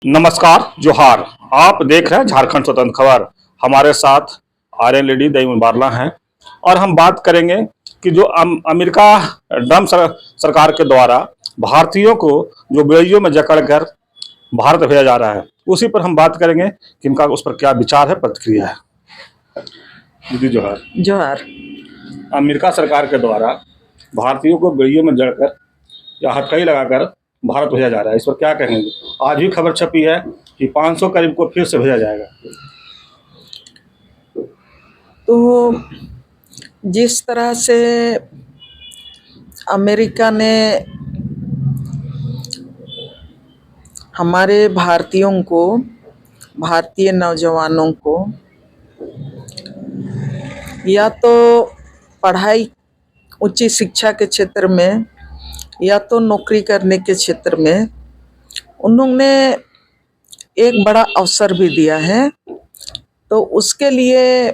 नमस्कार, जोहार। आप देख रहे हैं झारखंड स्वतंत्र खबर। हमारे साथ आर्यन लेडी दईमन बारला हैं और हम बात करेंगे कि जो अमेरिका ट्रम्प सरकार के द्वारा भारतीयों को जो बेड़ियों में जकड़कर भारत भेजा जा रहा है, उसी पर हम बात करेंगे कि इनका उस पर क्या विचार है, प्रतिक्रिया है। दीदी जोहार। जोहार। अमेरिका सरकार के द्वारा भारतीयों को बेड़ियों में जड़कर या हथकड़ी लगाकर भारत भेजा जा रहा है, इस पर क्या कहेंगे? आज भी खबर छपी है कि 500 करीब को फिर से भेजा जाएगा। तो जिस तरह से अमेरिका ने हमारे भारतीयों को, भारतीय नौजवानों को या तो पढ़ाई, उच्च शिक्षा के क्षेत्र में या तो नौकरी करने के क्षेत्र में उन्होंने एक बड़ा अवसर भी दिया है। तो उसके लिए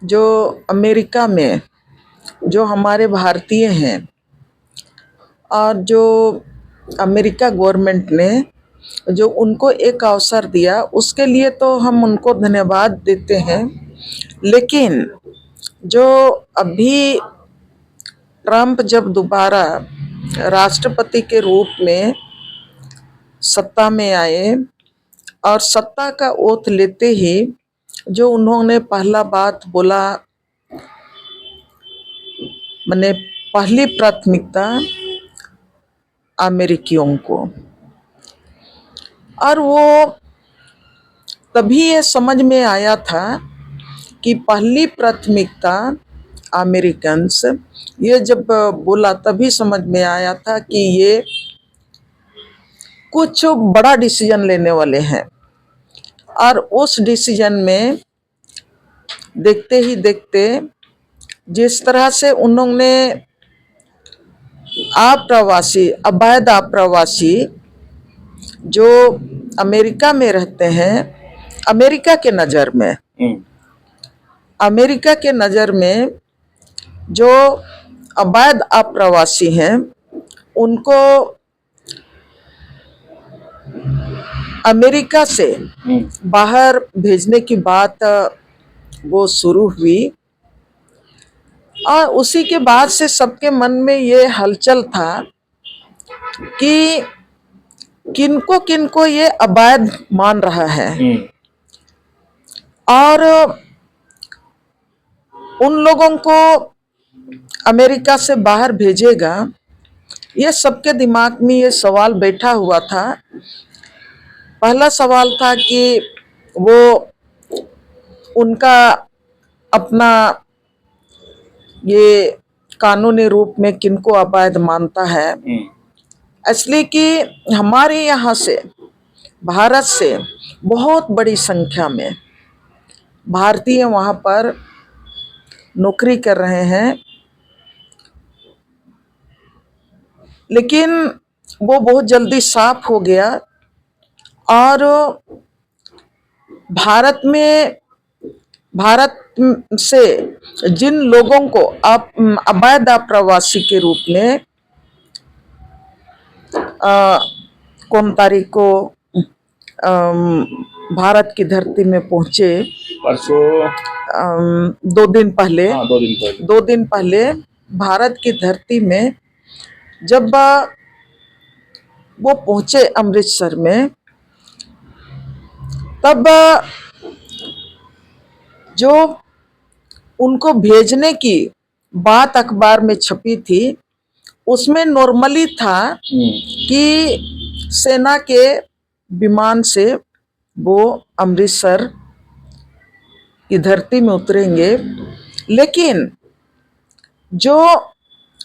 जो अमेरिका में जो हमारे भारतीय हैं और जो अमेरिका गवर्नमेंट ने जो उनको एक अवसर दिया, उसके लिए तो हम उनको धन्यवाद देते हैं। लेकिन जो अभी ट्रम्प जब दोबारा राष्ट्रपति के रूप में सत्ता में आए और सत्ता का ओथ लेते ही जो उन्होंने पहला बात बोला, मैंने पहली प्राथमिकता अमेरिकियों को, और वो तभी ये समझ में आया था कि पहली प्राथमिकता अमेरिकन्स, ये जब बोला तभी समझ में आया था कि ये कुछ बड़ा डिसीजन लेने वाले हैं। और उस डिसीजन में देखते ही देखते जिस तरह से उन्होंने अप्रवासी, अवैध अप्रवासी जो अमेरिका में रहते हैं, अमेरिका के नज़र में जो अवैध अप्रवासी हैं उनको अमेरिका से बाहर भेजने की बात वो शुरू हुई। और उसी के बाद से सबके मन में ये हलचल था कि किनको ये अवैध मान रहा है और उन लोगों को अमेरिका से बाहर भेजेगा। ये सबके दिमाग में ये सवाल बैठा हुआ था। पहला सवाल था कि वो उनका अपना ये कानूनी रूप में किनको अवैध मानता है, इसलिए कि हमारे यहाँ से, भारत से बहुत बड़ी संख्या में भारतीय वहाँ पर नौकरी कर रहे हैं। लेकिन वो बहुत जल्दी साफ हो गया और भारत से जिन लोगों को अवैध अप्रवासी के रूप में कौन तारीख को भारत की धरती में पहुंचे, परसों 2 दिन पहले, हाँ, 2 दिन पहले भारत की धरती में जब वो पहुंचे अमृतसर में, तब जो उनको भेजने की बात अखबार में छपी थी, उसमें नॉर्मली था कि सेना के विमान से वो अमृतसर की धरती में उतरेंगे। लेकिन जो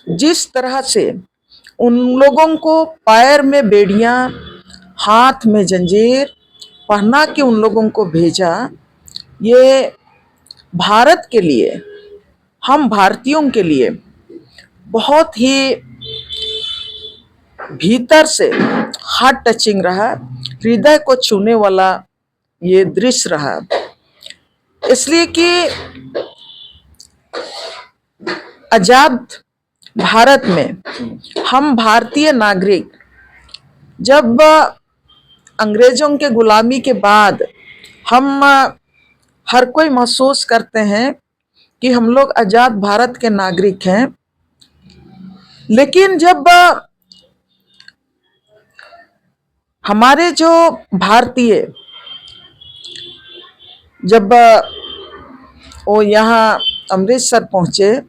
जिस तरह से उन लोगों को पैर में बेड़ियां, हाथ में जंजीर पहना के उन लोगों को भेजा, ये भारत के लिए, हम भारतीयों के लिए बहुत ही भीतर से हार्ट टचिंग रहा, हृदय को छूने वाला ये दृश्य रहा। इसलिए कि आजाद भारत में हम भारतीय नागरिक जब अंग्रेजों के गुलामी के बाद हम हर कोई महसूस करते हैं कि हम लोग आजाद भारत के नागरिक हैं। लेकिन जब हमारे जो भारतीय जब वो यहाँ अमृतसर पहुंचे,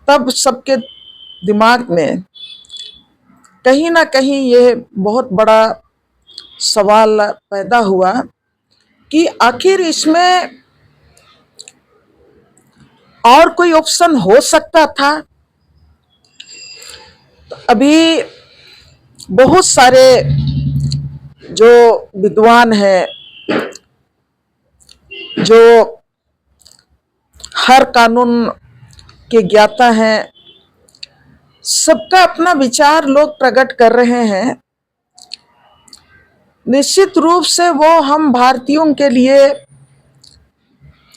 तब सबके दिमाग में कहीं ना कहीं ये बहुत बड़ा सवाल पैदा हुआ कि आखिर इसमें और कोई ऑप्शन हो सकता था। तो अभी बहुत सारे जो विद्वान हैं, जो हर कानून के ज्ञाता हैं, सबका अपना विचार लोग प्रकट कर रहे हैं। निश्चित रूप से वो हम भारतीयों के लिए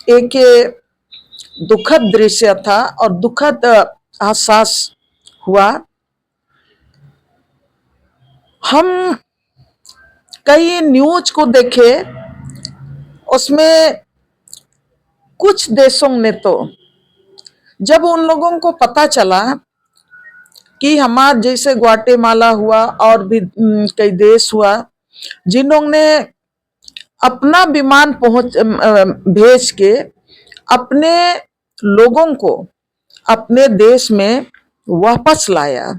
एक दुखद दृश्य था और दुखद एहसास हुआ। हम कई न्यूज को देखे, उसमें कुछ देशों ने तो जब उन लोगों को पता चला कि हमारे जैसे ग्वाटेमाला हुआ और भी कई देश हुआ जिन्होंने अपना विमान भेज के अपने लोगों को अपने देश में वापस लाया,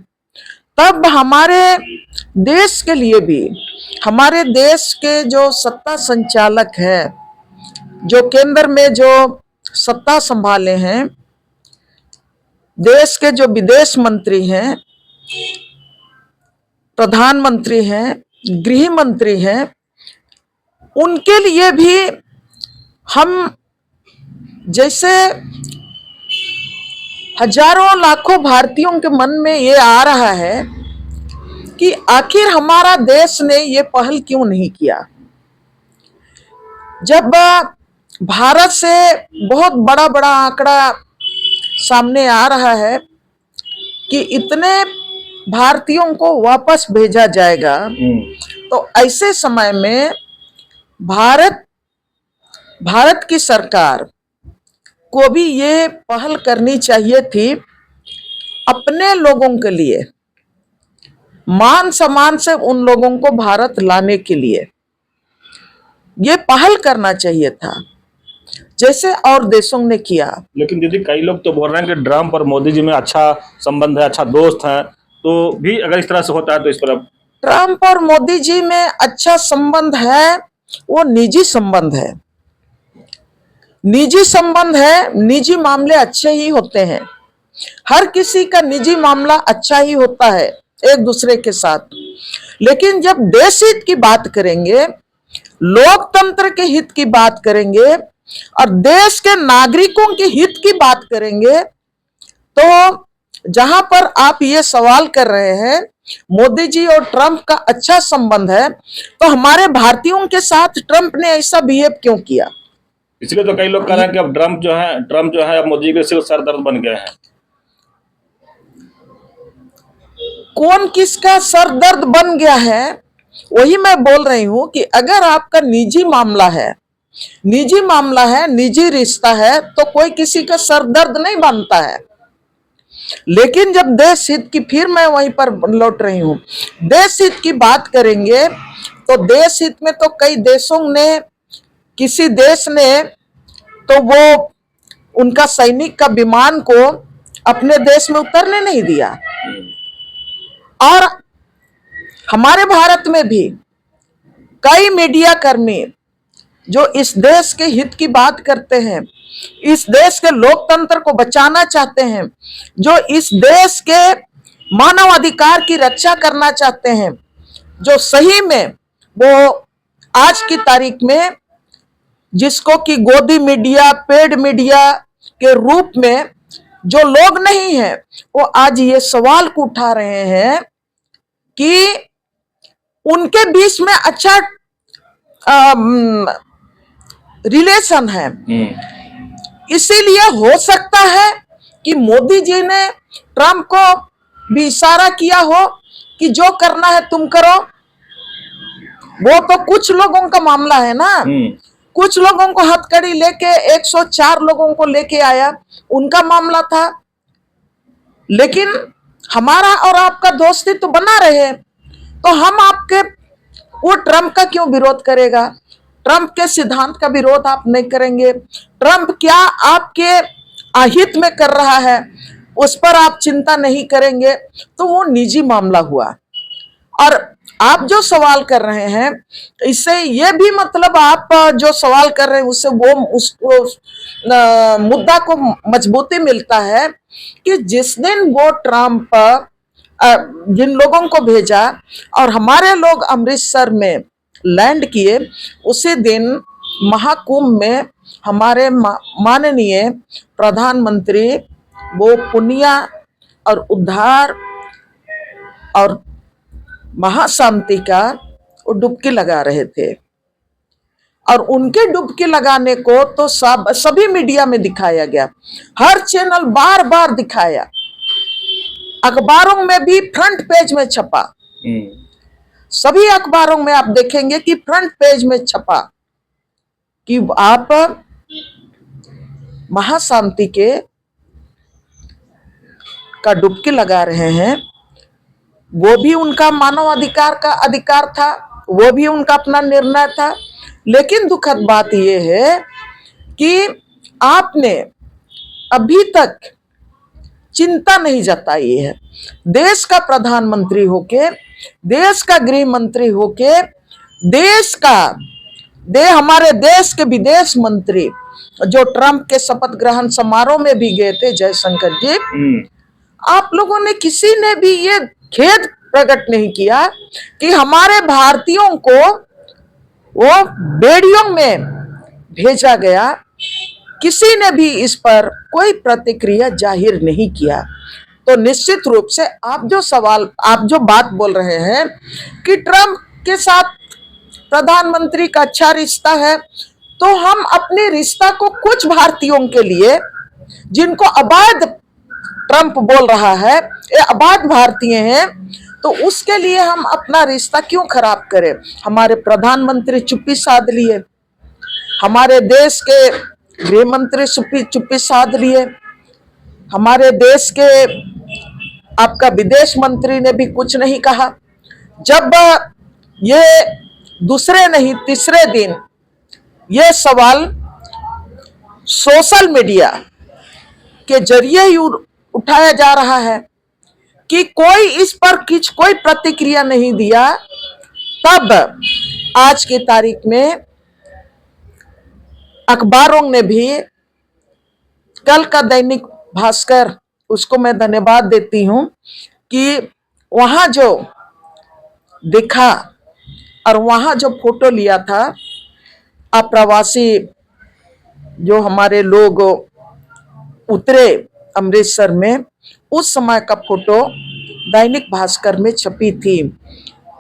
तब हमारे देश के लिए भी, हमारे देश के जो सत्ता संचालक हैं, जो केंद्र में जो सत्ता संभाले हैं, देश के जो विदेश मंत्री हैं, प्रधानमंत्री हैं, गृह मंत्री हैं, उनके लिए भी हम जैसे हजारों लाखों भारतीयों के मन में ये आ रहा है कि आखिर हमारा देश ने ये पहल क्यों नहीं किया। जब भारत से बहुत बड़ा बड़ा आंकड़ा सामने आ रहा है कि इतने भारतीयों को वापस भेजा जाएगा, तो ऐसे समय में भारत की सरकार को भी ये पहल करनी चाहिए थी, अपने लोगों के लिए मान सम्मान से उन लोगों को भारत लाने के लिए ये पहल करना चाहिए था, जैसे और देशों ने किया। लेकिन दीदी, कई लोग तो बोल रहे हैं कि ट्रम्प और मोदी जी में अच्छा संबंध है, अच्छा दोस्त है, तो भी अगर इस तरह से होता है तो इस पर ट्रम्प और मोदी जी में अच्छा संबंध है, वो निजी संबंध है, निजी संबंध है। निजी मामले अच्छे ही होते हैं, हर किसी का निजी मामला अच्छा ही होता है एक दूसरे के साथ। लेकिन जब देश हित की बात करेंगे, लोकतंत्र के हित की बात करेंगे और देश के नागरिकों के हित की बात करेंगे, तो जहां पर आप ये सवाल कर रहे हैं मोदी जी और ट्रंप का अच्छा संबंध है, तो हमारे भारतीयों के साथ ट्रंप ने ऐसा बिहेव क्यों किया? इसलिए तो कई लोग कह रहे हैं कि अब ट्रम्प जो है अब मोदी के सिर्फ सरदर्द बन गए हैं। कौन किसका सरदर्द बन गया है, वही मैं बोल रही हूं कि अगर आपका निजी मामला है, निजी रिश्ता है, तो कोई किसी का सरदर्द नहीं बनता है। लेकिन जब देश हित की, फिर मैं वहीं पर लौट रही हूं, देश हित की बात करेंगे तो देश हित में तो कई देशों ने, किसी देश ने तो वो उनका सैनिक का विमान को अपने देश में उतरने नहीं दिया। और हमारे भारत में भी कई मीडिया कर्मी जो इस देश के हित की बात करते हैं, इस देश के लोकतंत्र को बचाना चाहते हैं, जो इस देश के मानव अधिकार की रक्षा करना चाहते हैं, जो सही में वो आज की तारीख में जिसको कि गोदी मीडिया, पेड मीडिया के रूप में जो लोग नहीं हैं, वो आज ये सवाल को उठा रहे हैं कि उनके बीच में अच्छा रिलेशन है। इसीलिए हो सकता है कि मोदी जी ने ट्रंप को भी इशारा किया हो कि जो करना है तुम करो, वो तो कुछ लोगों का मामला है ना। कुछ लोगों को हथकड़ी लेके 104 लोगों को लेके आया, उनका मामला था। लेकिन हमारा और आपका दोस्ती तो बना रहे, तो हम आपके वो ट्रंप का क्यों विरोध करेगा? ट्रंप के सिद्धांत का विरोध आप नहीं करेंगे। ट्रंप क्या आपके अहित में कर रहा है उस पर आप चिंता नहीं करेंगे, तो वो निजी मामला हुआ। और आप जो सवाल कर रहे हैं, इससे ये भी मतलब आप जो सवाल कर रहे हैं उससे वो उसको मुद्दा को मजबूती मिलता है कि जिस दिन वो ट्रंप जिन लोगों को भेजा और हमारे लोग अमृतसर में लैंड किए, उसी दिन महाकुंभ में हमारे माननीय प्रधानमंत्री वो पुण्य और उद्धार और महाशांति का वो डुबकी लगा रहे थे। और उनके डुबकी लगाने को तो सभी मीडिया में दिखाया गया, हर चैनल बार बार दिखाया, अखबारों में भी फ्रंट पेज में छपा। सभी अखबारों में आप देखेंगे कि फ्रंट पेज में छपा कि आप महाशांति का डुबकी लगा रहे हैं। वो भी उनका मानव अधिकार का अधिकार था, वो भी उनका अपना निर्णय था। लेकिन दुखद बात यह है कि आपने अभी तक चिंता नहीं जताई है। देश का प्रधानमंत्री होके, देश का गृह मंत्री होके, हमारे देश के विदेश मंत्री जो ट्रंप के शपथ ग्रहण समारोह में भी गए थे, जयशंकर जी, आप लोगों ने किसी ने भी ये खेद प्रकट नहीं किया कि हमारे भारतीयों को वो बेड़ियों में भेजा गया। किसी ने भी इस पर कोई प्रतिक्रिया जाहिर नहीं किया। तो निश्चित रूप से आप जो बात बोल रहे हैं कि ट्रंप के साथ प्रधानमंत्री का अच्छा रिश्ता है, तो हम अपने रिश्ता को कुछ भारतीयों के लिए, जिनको अवैध ट्रंप बोल रहा है ये अवैध भारतीय हैं, तो उसके लिए हम अपना रिश्ता क्यों खराब करें? हमारे प्रधानमंत्री चुप्पी साध लिए, हमारे देश के गृह मंत्री चुप्पी साध लिए, हमारे देश के आपका विदेश मंत्री ने भी कुछ नहीं कहा। जब ये दूसरे नहीं तीसरे दिन ये सवाल सोशल मीडिया के जरिए ही उठाया जा रहा है कि कोई इस पर कोई प्रतिक्रिया नहीं दिया, तब आज की तारीख में अखबारों ने भी, कल का दैनिक भास्कर, उसको मैं धन्यवाद देती हूं कि वहां जो दिखा और वहां जो फोटो लिया था अप्रवासी जो हमारे लोग उतरे अमृतसर में, उस समय का फोटो दैनिक भास्कर में छपी थी।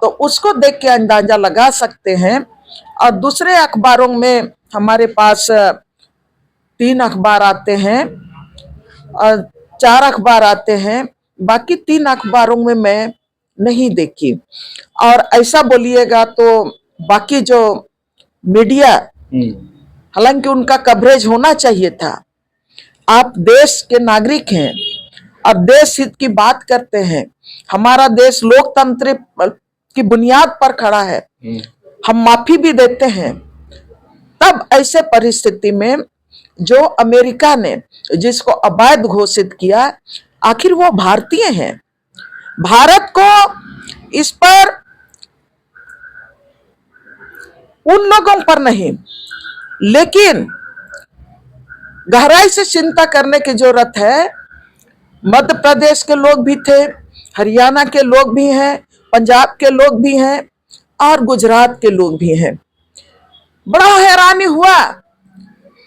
तो उसको देख के अंदाजा लगा सकते हैं। और दूसरे अखबारों में हमारे पास 3 अखबार आते हैं और 4 अखबार आते हैं, बाकी 3 अखबारों में मैं नहीं देखी। और ऐसा बोलिएगा तो बाकी जो मीडिया, हालांकि उनका कवरेज होना चाहिए था। आप देश के नागरिक हैं और देश हित की बात करते हैं। हमारा देश लोकतंत्र की बुनियाद पर खड़ा है, हम माफी भी देते हैं। तब ऐसे परिस्थिति में जो अमेरिका ने जिसको अवैध घोषित किया, आखिर वो भारतीय हैं। भारत को इस पर उन लोगों पर नहीं, लेकिन गहराई से चिंता करने की जरूरत है। मध्य प्रदेश के लोग भी थे, हरियाणा के लोग भी हैं, पंजाब के लोग भी हैं और गुजरात के लोग भी हैं। बड़ा हैरानी हुआ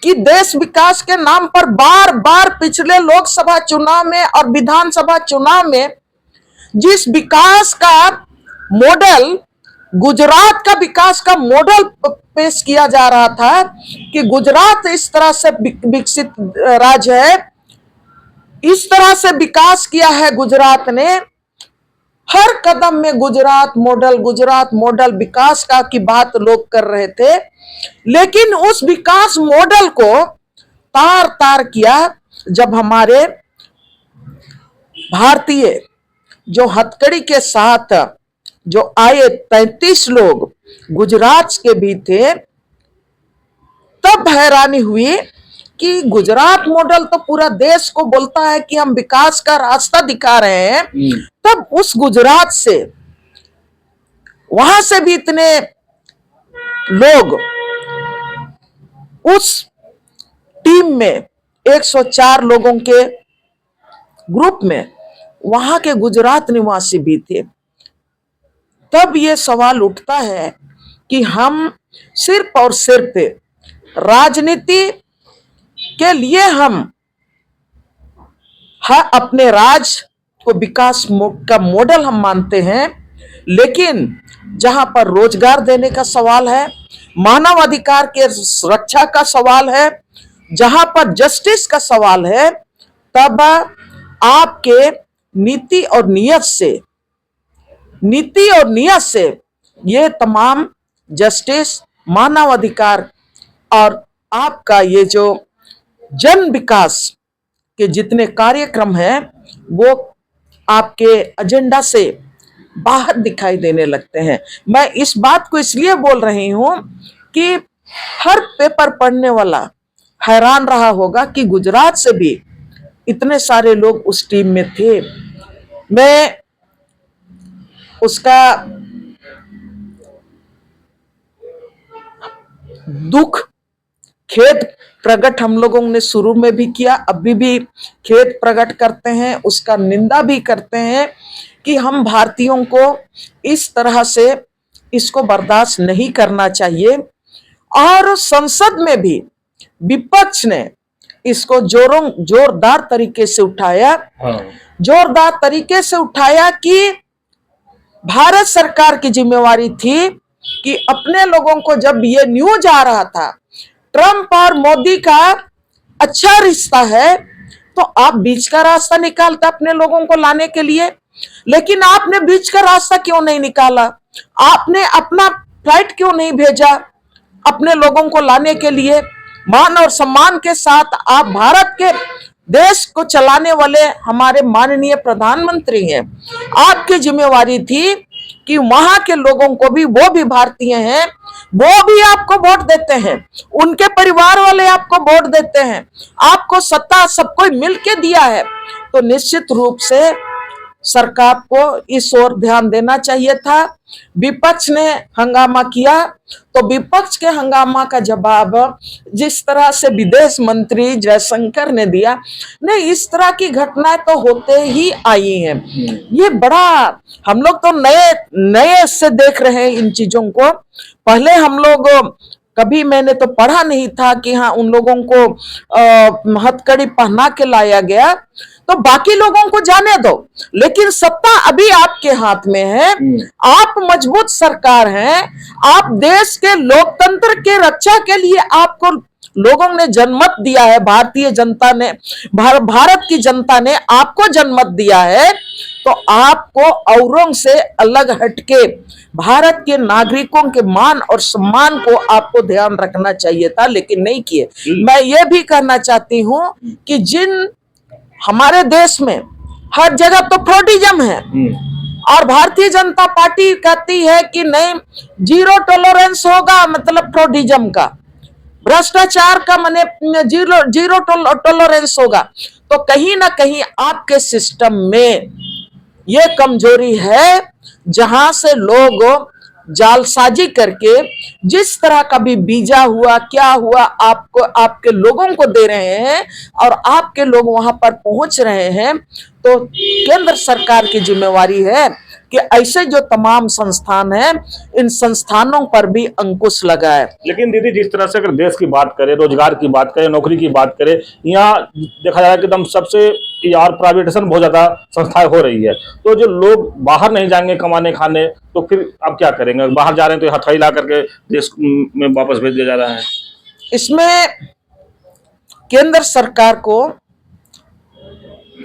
कि देश विकास के नाम पर बार बार पिछले लोकसभा चुनाव में और विधानसभा चुनाव में जिस विकास का मॉडल, गुजरात का विकास का मॉडल पेश किया जा रहा था कि गुजरात इस तरह से विकसित राज्य है, इस तरह से विकास किया है गुजरात ने, हर कदम में गुजरात मॉडल विकास का की बात लोग कर रहे थे, लेकिन उस विकास मॉडल को तार तार किया जब हमारे भारतीय जो हथकड़ी के साथ जो आए 33 लोग गुजरात के भी थे, तब हैरानी हुई कि गुजरात मॉडल तो पूरा देश को बोलता है कि हम विकास का रास्ता दिखा रहे हैं, तब उस गुजरात से वहां से भी इतने लोग उस टीम में 104 लोगों के ग्रुप में वहां के गुजरात निवासी भी थे। तब ये सवाल उठता है कि हम सिर्फ और सिर्फ राजनीति के लिए हम अपने राज्य को विकास का मॉडल हम मानते हैं, लेकिन जहां पर रोजगार देने का सवाल है, मानव अधिकार के सुरक्षा का सवाल है, जहां पर जस्टिस का सवाल है, तब आपके नीति और नियत से ये तमाम जस्टिस, मानव अधिकार और आपका ये जो जन विकास के जितने कार्यक्रम हैं वो आपके एजेंडा से बाहर दिखाई देने लगते हैं। मैं इस बात को इसलिए बोल रही हूं कि हर पेपर पढ़ने वाला हैरान रहा होगा कि गुजरात से भी इतने सारे लोग उस टीम में थे। मैं उसका दुख, खेद प्रकट हम लोगों ने शुरू में भी किया, अभी भी खेद प्रकट करते हैं, उसका निंदा भी करते हैं कि हम भारतीयों को इस तरह से इसको बर्दाश्त नहीं करना चाहिए। और संसद में भी विपक्ष ने इसको जोरदार तरीके से उठाया, जोरदार तरीके से उठाया कि भारत सरकार की जिम्मेवारी थी कि अपने लोगों को, जब ये न्यूज आ रहा था ट्रंप और मोदी का अच्छा रिश्ता है, तो आप बीच का रास्ता निकालते अपने लोगों को लाने के लिए, लेकिन आपने बीच का रास्ता क्यों नहीं निकाला? आपने अपना फ्लाइट क्यों नहीं भेजा अपने लोगों को लाने के लिए? मान और सम्मान के साथ आप भारत के देश को चलाने वाले हमारे माननीय प्रधानमंत्री हैं, आपकी जिम्मेवारी थी कि वहां के लोगों को भी, वो भी भारतीय हैं, वो भी आपको वोट देते हैं, उनके परिवार वाले आपको वोट देते हैं, आपको सत्ता सब कोई मिलके दिया है, तो निश्चित रूप से सरकार को इस ओर ध्यान देना चाहिए था। विपक्ष ने हंगामा किया, तो विपक्ष के हंगामा का जवाब जिस तरह से विदेश मंत्री जयशंकर ने दिया, नहीं, इस तरह की घटनाएं तो होते ही आई हैं। ये बड़ा, हम लोग तो नए से देख रहे हैं इन चीजों को। पहले हम लोग कभी, मैंने तो पढ़ा नहीं था कि हाँ उन लोगों को हथकड़ी पहना के लाया गया, तो बाकी लोगों को जाने दो, लेकिन सत्ता अभी आपके हाथ में है, आप मजबूत सरकार हैं, आप देश के लोकतंत्र के रक्षा के लिए आपको लोगों ने जनमत दिया है, भारतीय जनता ने, भारत की जनता ने आपको जनमत दिया है, तो आपको औरों से अलग हटके भारत के नागरिकों के मान और सम्मान को आपको ध्यान रखना चाहिए था, लेकिन नहीं किए। मैं ये भी कहना चाहती हूं कि जिन हमारे देश में हर जगह तो फ्रॉडिज्म है, और भारतीय जनता पार्टी कहती है कि नहीं, जीरो टॉलरेंस होगा, मतलब फ्रॉडिज्म का, भ्रष्टाचार का माने जीरो टॉलरेंस होगा, तो कहीं ना कहीं आपके सिस्टम में ये कमजोरी है, जहां से लोग जालसाजी करके जिस तरह का भी बीजा हुआ, क्या हुआ, आपको, आपके लोगों को दे रहे हैं और आपके लोग वहां पर पहुंच रहे हैं। तो केंद्र सरकार की जिम्मेवारी है कि ऐसे जो तमाम संस्थान हैं, इन संस्थानों पर भी अंकुश लगाए। लेकिन दीदी, जिस तरह से अगर देश की बात करें, रोजगार की बात करें, नौकरी की बात करें, यहाँ देखा जाए कि एकदम सबसे यार प्राइवेटाइजेशन बहुत ज्यादा संस्थाएं हो रही है, तो जो लोग बाहर नहीं जाएंगे कमाने खाने, तो फिर आप क्या करेंगे? बाहर जा रहे हैं तो हथकड़ी ला करके देश में वापस भेज दिया जा रहा है। इसमें केंद्र सरकार को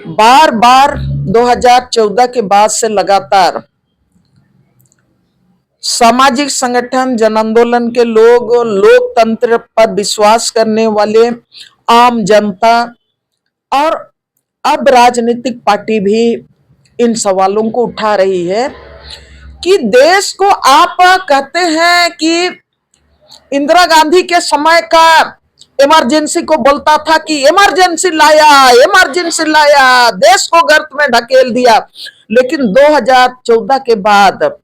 बार बार 2014 के बाद से लगातार सामाजिक संगठन, जन आंदोलन के लोग, लोकतंत्र पर विश्वास करने वाले आम जनता और अब राजनीतिक पार्टी भी इन सवालों को उठा रही है कि देश को आप कहते हैं कि इंदिरा गांधी के समय का इमरजेंसी को बोलता था कि इमरजेंसी लाया, देश को गर्त में ढकेल दिया। लेकिन 2014 के बाद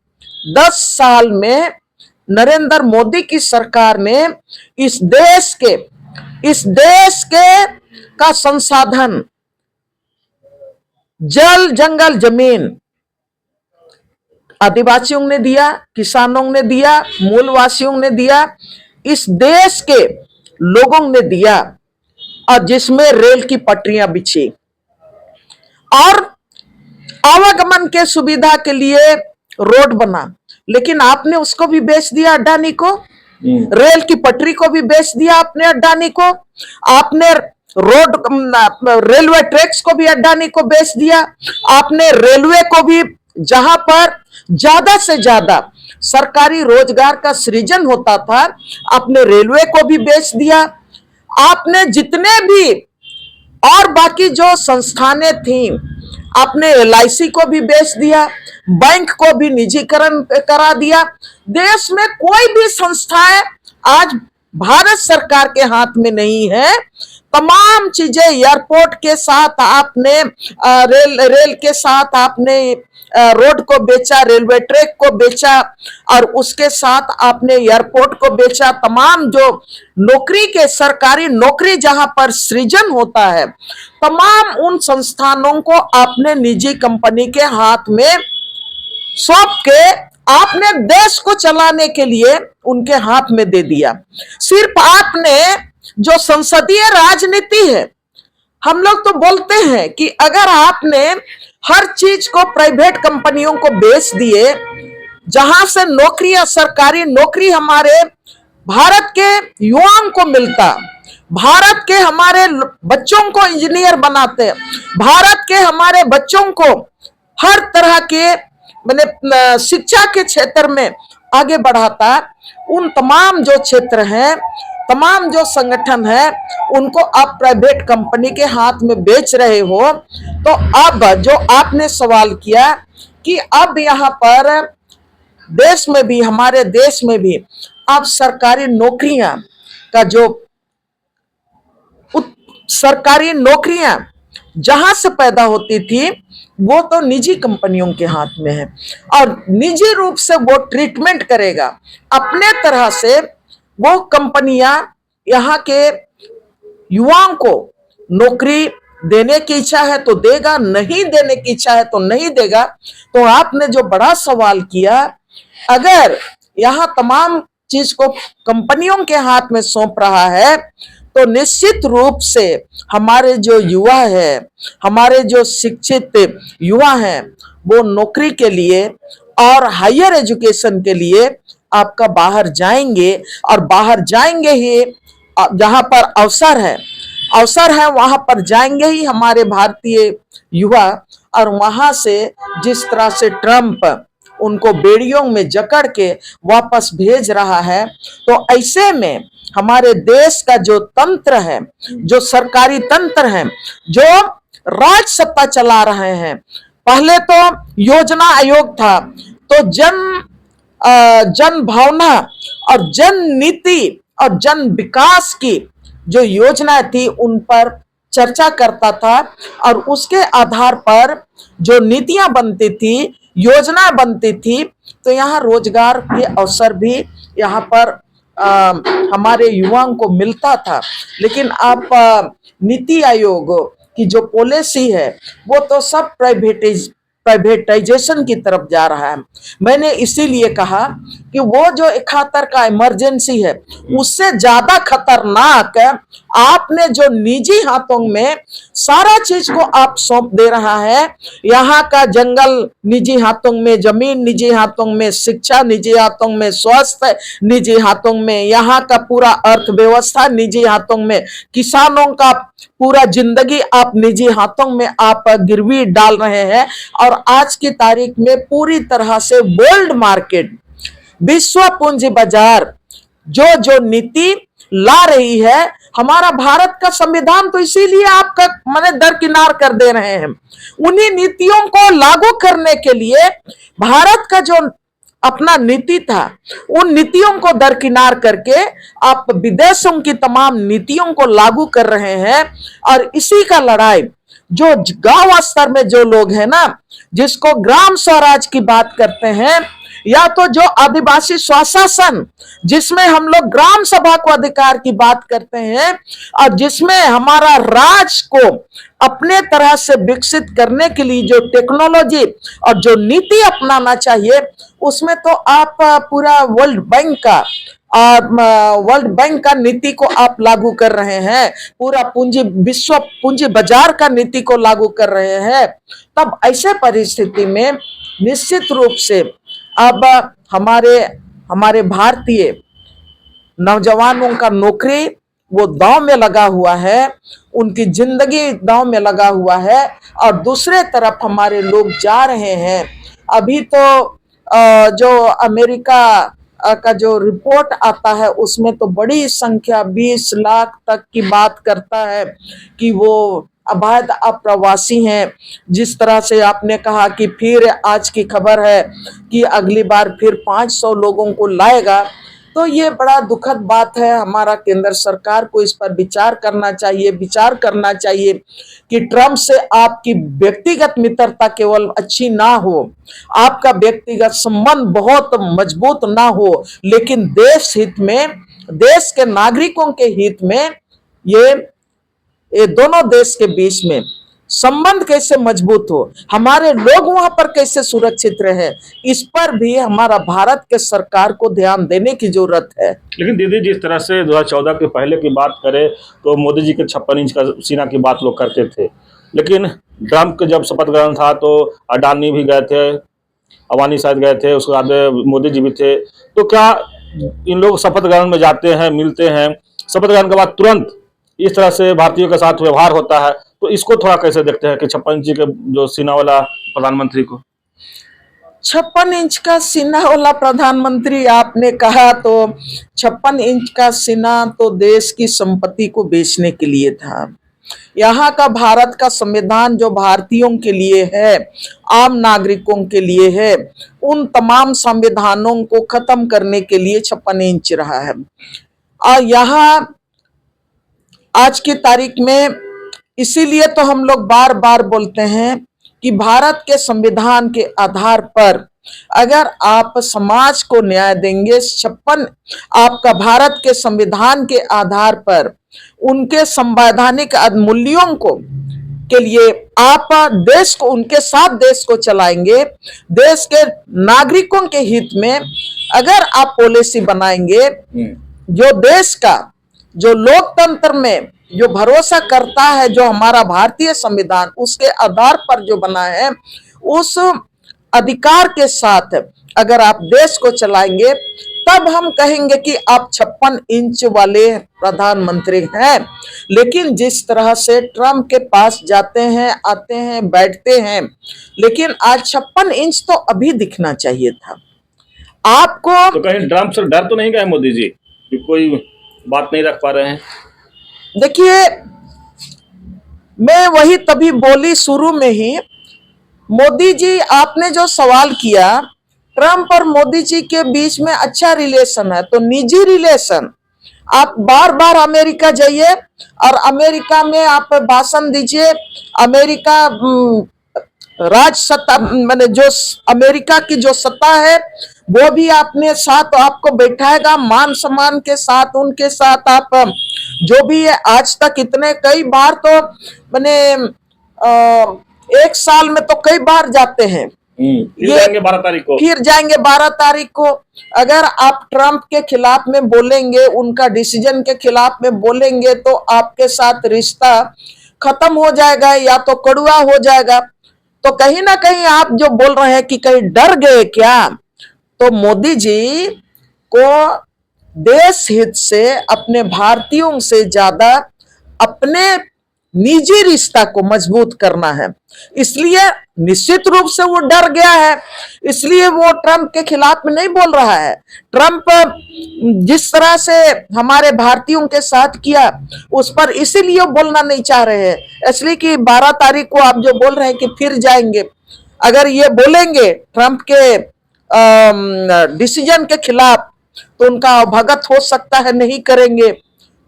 10 साल में नरेंद्र मोदी की सरकार ने इस देश के का संसाधन, जल, जंगल, जमीन आदिवासियों ने दिया, किसानों ने दिया, मूलवासियों ने दिया, इस देश के लोगों ने दिया, और जिसमें रेल की पटरियां बिछी और आवागमन के सुविधा के लिए रोड बना। लेकिन आपने उसको भी बेच दिया अडानी को, रेल की पटरी को भी बेच दिया आपने अडानी को, आपने रेलवे ट्रैक्स को भी अडानी को बेच दिया, आपने रेलवे को भी, जहां पर ज्यादा से ज्यादा सरकारी रोजगार का सृजन होता था, आपने रेलवे को भी बेच दिया। आपने जितने भी और बाकी जो संस्थानें थी, आपने LIC को भी बेच दिया, बैंक को भी निजीकरण करा दिया। देश में कोई भी संस्थाएं आज भारत सरकार के हाथ में नहीं है। तमाम चीजें एयरपोर्ट के साथ आपने रेल के साथ आपने रोड को बेचा, रेलवे ट्रैक को बेचा, और उसके साथ आपने एयरपोर्ट को बेचा। तमाम जो नौकरी के, सरकारी नौकरी जहां पर सृजन होता है, तमाम उन संस्थानों को आपने निजी कंपनी के हाथ में सौंप के आपने देश को चलाने के लिए उनके हाथ में दे दिया। सिर्फ आपने जो संसदीय राजनीति है, हम लोग तो बोलते हैं कि अगर आपने हर चीज को प्राइवेट कंपनियों को बेच दिए, जहां से नौकरियां, सरकारी नौकरी हमारे भारत के युवाओं को मिलता, भारत के हमारे बच्चों को इंजीनियर बनाते, भारत के हमारे बच्चों को हर तरह के शिक्षा के क्षेत्र में आगे बढ़ाता, उन तमाम जो क्षेत्र हैं, तमाम जो संगठन है, उनको आप प्राइवेट कंपनी के हाथ में बेच रहे हो। तो अब जो आपने सवाल किया कि अब यहाँ पर देश में भी, हमारे देश में भी अब सरकारी नौकरियां का जो सरकारी नौकरियां जहां से पैदा होती थी, वो तो निजी कंपनियों के हाथ में है, और निजी रूप से वो ट्रीटमेंट करेगा अपने तरह से। वो कंपनियां यहाँ के युवाओं को नौकरी देने की इच्छा है तो देगा, नहीं देने की इच्छा है तो नहीं देगा। तो आपने जो बड़ा सवाल किया, अगर यहाँ तमाम चीज को कंपनियों के हाथ में सौंप रहा है, तो निश्चित रूप से हमारे जो युवा है, हमारे जो शिक्षित युवा हैं, वो नौकरी के लिए और हायर एजुकेशन के लिए आपका बाहर जाएंगे, और बाहर जाएंगे ही जहां पर अवसर है वहां पर जाएंगे ही हमारे भारतीय युवा। और वहां से जिस तरह से ट्रंप उनको बेड़ियों में जकड़ के वापस भेज रहा है, तो ऐसे में हमारे देश का जो तंत्र है, जो सरकारी तंत्र है, जो राज सत्ता चला रहे हैं, पहले तो योजना आयोग था, तो जन भावना और जन नीति और जन विकास की जो योजना थी उन पर चर्चा करता था, और उसके आधार पर जो नीतियां बनती थी, योजना बनती थी, तो यहाँ रोजगार के अवसर भी यहाँ पर हमारे युवाओं को मिलता था। लेकिन आप नीति आयोग की जो पॉलिसी है, वो तो सब प्राइवेटाइजेशन की तरफ जा रहा है। मैंने इसीलिए कहा कि वो जो 71 का इमरजेंसी है, उससे ज्यादा खतरनाक आपने जो निजी हाथों में सारा चीज को आप सौंप दे रहा है। यहाँ का जंगल निजी हाथों में, जमीन निजी हाथों में, शिक्षा निजी हाथों में, स्वास्थ्य निजी हाथों में, यहाँ का पूरा अर्थव्यवस्था निजी हाथों में, किसानों का पूरा जिंदगी आप निजी हाथों में आप गिरवी डाल रहे हैं और आज की तारीख में पूरी तरह से वर्ल्ड मार्केट, विश्व पूंजी बाजार जो जो नीति ला रही है, हमारा भारत का संविधान तो इसीलिए आपका माने दरकिनार कर दे रहे हैं। उन्हीं नीतियों को लागू करने के लिए भारत का जो अपना नीति था, उन नीतियों को दरकिनार करके आप विदेशों की तमाम नीतियों को लागू कर रहे हैं। और इसी का लड़ाई जो गांव स्तर में जो लोग हैं ना, जिसको ग्राम स्वराज की बात करते हैं, या तो जो आदिवासी स्वशासन जिसमें हम लोग ग्राम सभा को अधिकार की बात करते हैं, और जिसमें हमारा राज को अपने तरह से विकसित करने के लिए जो टेक्नोलॉजी और जो नीति अपनाना चाहिए, उसमें तो आप पूरा वर्ल्ड बैंक का नीति को आप लागू कर रहे हैं, पूरा विश्व पूंजी बाजार का नीति को लागू कर रहे हैं। तब ऐसे परिस्थिति में निश्चित रूप से अब हमारे भारतीय नौजवानों का नौकरी वो दांव में लगा हुआ है, उनकी जिंदगी दांव में लगा हुआ है। और दूसरे तरफ हमारे लोग जा रहे हैं। अभी तो जो अमेरिका का जो रिपोर्ट आता है उसमें तो बड़ी संख्या 20 लाख तक की बात करता है कि वो अवैध अप्रवासी हैं। जिस तरह से आपने कहा कि फिर आज की खबर है कि अगली बार फिर 500 लोगों को लाएगा, तो ये बड़ा दुखद बात है। हमारा केंद्र सरकार को इस पर विचार करना चाहिए कि ट्रंप से आपकी व्यक्तिगत मित्रता केवल अच्छी ना हो, आपका व्यक्तिगत संबंध बहुत मजबूत ना हो, लेकिन देश हित में, देश के नागरिकों के हित में ये दोनों देश के बीच में संबंध कैसे मजबूत हो, हमारे लोग वहां पर कैसे सुरक्षित रहे, इस पर भी हमारा भारत के सरकार को ध्यान देने की जरूरत है। लेकिन दीदी, जिस तरह से 2014 के पहले की बात करें तो मोदी जी के 56 इंच का सीना की बात लोग करते थे, लेकिन ट्रंप के जब शपथ ग्रहण था तो अडानी भी गए थे, अवानी शायद गए थे, उसके बाद मोदी जी भी थे। तो क्या इन लोग शपथ ग्रहण में जाते हैं, मिलते हैं, शपथ ग्रहण के बाद तुरंत इस तरह से भारतीयों के साथ व्यवहार होता है, तो इसको थोड़ा कैसे देखते हैं कि 56 इंच के जो सीना वाला प्रधानमंत्री को? 56 इंच का सीना वाला प्रधानमंत्री आपने कहा, तो 56 इंच का सीना तो देश की संपत्ति को बेचने के लिए था। यहाँ का भारत का संविधान जो भारतीयों के लिए है, आम नागरिकों के लिए है, उन तमाम संविधानों को खत्म करने के लिए 56 इंच रहा है। और यहाँ आज की तारीख में इसीलिए तो हम लोग बार बार बोलते हैं कि भारत के संविधान के आधार पर अगर आप समाज को न्याय देंगे, 56 आपका भारत के संविधान के आधार पर उनके संवैधानिक मूल्यों को के लिए आप देश को, उनके साथ देश को चलाएंगे, देश के नागरिकों के हित में अगर आप पॉलिसी बनाएंगे, जो देश का, जो लोकतंत्र में जो भरोसा करता है, जो हमारा भारतीय संविधान उसके आधार पर जो बना है, उस अधिकार के साथ अगर आप देश को चलाएंगे, तब हम कहेंगे कि आप 56 इंच वाले प्रधानमंत्री हैं। लेकिन जिस तरह से ट्रंप के पास जाते हैं, आते हैं, बैठते हैं, लेकिन आज 56 इंच तो अभी दिखना चाहिए था आपको। तो कहीं ट्रंप से डर तो नहीं गए मोदी जी कि कोई बात नहीं रख पा रहे हैं? देखिए, मैं वही तभी बोली शुरू में ही, मोदी जी आपने जो सवाल किया, ट्रंप और मोदी जी के बीच में अच्छा रिलेशन है, तो निजी रिलेशन, आप बार बार अमेरिका जाइए और अमेरिका में आप भाषण दीजिए, अमेरिका राज सत्ता मैंने जो अमेरिका की जो सत्ता है वो भी अपने साथ आपको बैठाएगा, मान सम्मान के साथ, उनके साथ आप जो भी है। आज तक इतने कई बार तो मैंने एक साल में तो कई बार जाते हैं, फिर जाएंगे 12 तारीख को, फिर जाएंगे 12 तारीख को। अगर आप ट्रंप के खिलाफ में बोलेंगे, उनका डिसीजन के खिलाफ में बोलेंगे, तो आपके साथ रिश्ता खत्म हो जाएगा या तो कड़वा हो जाएगा। तो कहीं ना कहीं आप जो बोल रहे हैं कि कहीं डर गए क्या, तो मोदी जी को देश हित से, अपने भारतीयों से ज्यादा अपने निजी रिश्ता को मजबूत करना है, इसलिए निश्चित रूप से वो डर गया है, इसलिए वो ट्रंप के खिलाफ में नहीं बोल रहा है। ट्रंप जिस तरह से हमारे भारतीयों के साथ किया उस पर इसीलिए बोलना नहीं चाह रहे हैं, इसलिए कि 12 तारीख को आप जो बोल रहे हैं कि फिर जाएंगे, अगर ये बोलेंगे ट्रंप के डिसीजन के खिलाफ तो उनका अवभगत हो सकता है, नहीं करेंगे।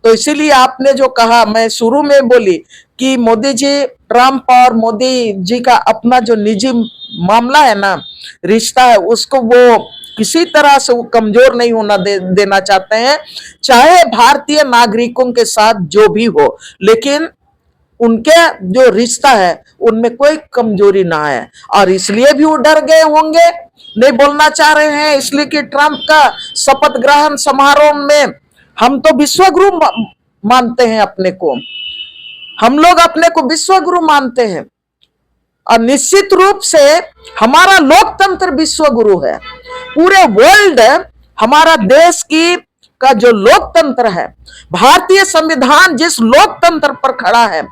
तो इसीलिए आपने जो कहा, मैं शुरू में बोली कि मोदी जी, ट्रंप और मोदी जी का अपना जो निजी मामला है ना, रिश्ता है, उसको वो किसी तरह से वो कमजोर नहीं होना देना चाहते हैं, चाहे भारतीय नागरिकों के साथ जो भी हो, लेकिन उनके जो रिश्ता है उनमें कोई कमजोरी ना है। और इसलिए भी वो डर गए होंगे, नहीं बोलना चाह रहे हैं, इसलिए कि ट्रंप का शपथ ग्रहण समारोह में हम तो विश्वगुरु मानते हैं अपने को, हम लोग अपने को विश्वगुरु मानते हैं, और निश्चित रूप से हमारा लोकतंत्र विश्वगुरु है। पूरे वर्ल्ड हमारा देश की का जो लोकतंत्र है, भारतीय संविधान जिस लोकतंत्र पर खड़ा है,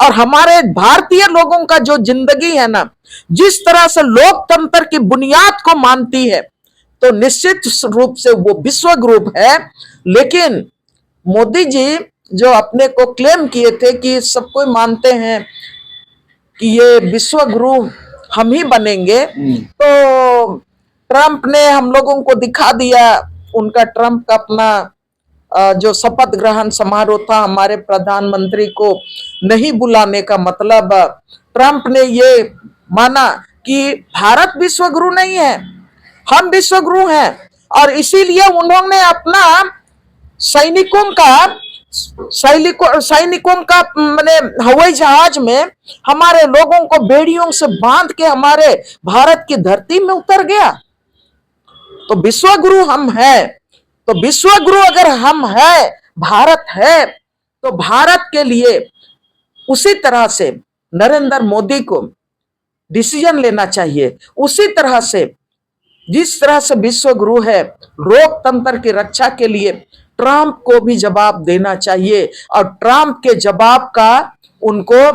और हमारे भारतीय लोगों का जो जिंदगी है ना, जिस तरह से लोकतंत्र की बुनियाद को मानती है, तो निश्चित रूप से वो विश्वगुरु है। लेकिन मोदी जी जो अपने को क्लेम किए थे कि सब कोई मानते हैं कि ये विश्वगुरु हम ही बनेंगे, तो ट्रंप ने हम लोगों को दिखा दिया। उनका ट्रंप का अपना जो शपथ ग्रहण समारोह था, हमारे प्रधानमंत्री को नहीं बुलाने का मतलब ट्रंप ने ये माना कि भारत विश्वगुरु नहीं है, हम विश्वगुरु हैं, और इसीलिए उन्होंने अपना सैनिकों का माने हवाई जहाज में हमारे लोगों को बेड़ियों से बांध के हमारे भारत की धरती में उतर गया। तो विश्वगुरु हम हैं, तो विश्वगुरु अगर हम हैं, भारत है, तो भारत के लिए उसी तरह से नरेंद्र मोदी को डिसीजन लेना चाहिए, उसी तरह से जिस तरह से विश्वगुरु है लोकतंत्र की रक्षा के लिए ट्रंप को भी जवाब देना चाहिए, और ट्रंप के जवाब का उनको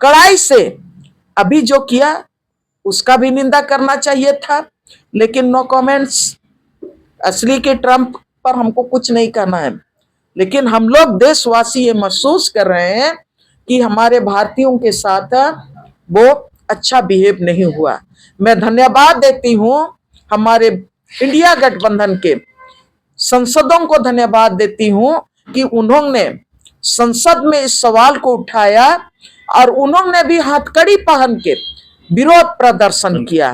कड़ाई से अभी जो किया उसका भी निंदा करना चाहिए था, लेकिन नो कमेंट्स। असली के ट्रंप पर हमको कुछ नहीं कहना है, लेकिन हम लोग देशवासी ये महसूस कर रहे हैं कि हमारे भारतीयों के साथ वो अच्छा बिहेव नहीं हुआ। मैं धन्यवाद देती हूँ हमारे इंडिया गठबंधन के संसदों को, धन्यवाद देती हूँ कि उन्होंने संसद में इस सवाल को उठाया और उन्होंने भी हथकड़ी पहन के विरोध प्रदर्शन किया।